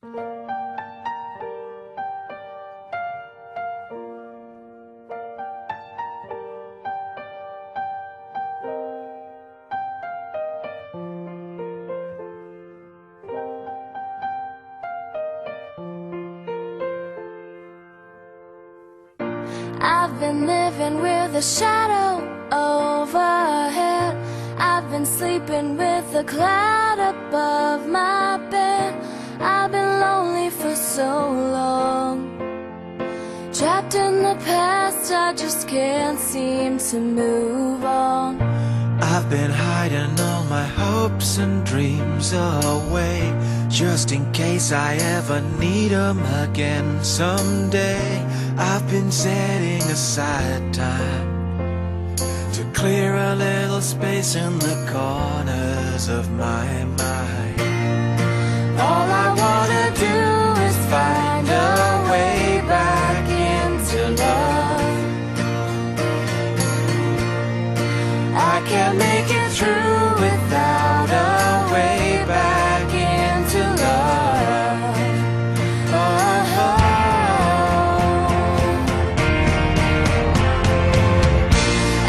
I've been living with a shadow overhead. I've been sleeping with a cloud above my bed. I've been lonely for so long, trapped in the past, I just can't seem to move on. I've been hiding all my hopes and dreams away, just in case I ever need them again someday. I've been setting aside time to clear a little space in the corners of my mind. All I wanna do is find a way back into love. I can't make it through without a way back into love. Oh.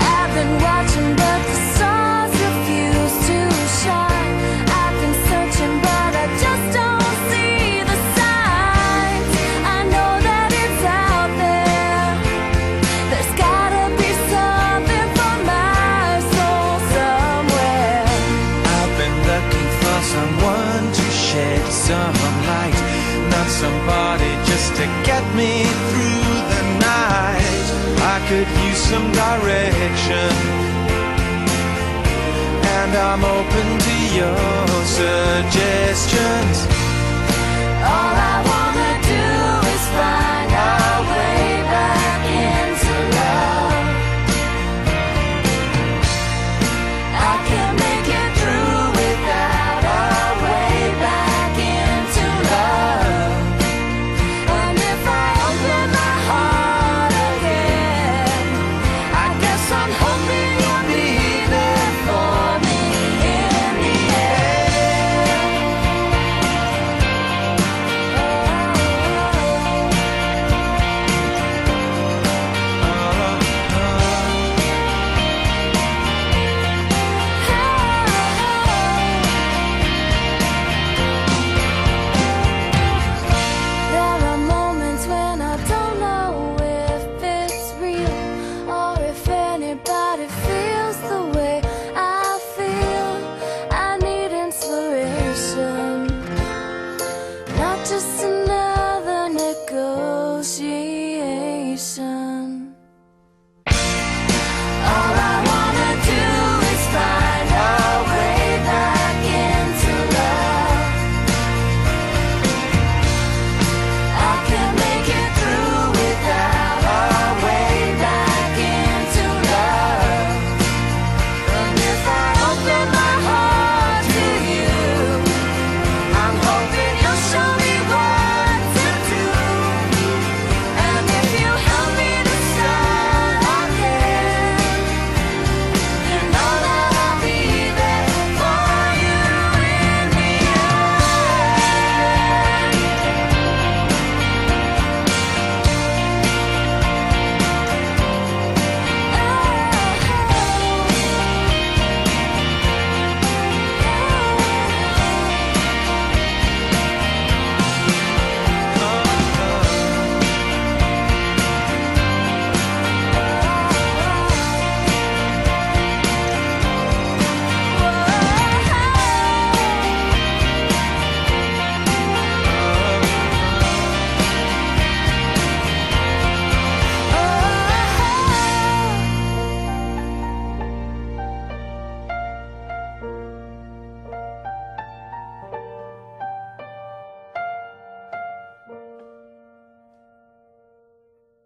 I've been watching, but the stars refuse to shine. I've been searching, but I just don't see the signs. I know that it's out there. There's gotta be something for my soul somewhere. I've been looking for someone to shed some light, not somebody just to get me through the night. I could use some direction, and I'm open to your suggestions. All I wanna do is find our way back into love. I can't make it through without our way back into love. And if I open my heart again, I guess I'm hoping you'll be there for me in the end. There are moments when I don't know if it's real, or if anybody feels the way I feel. I need inspiration, not just an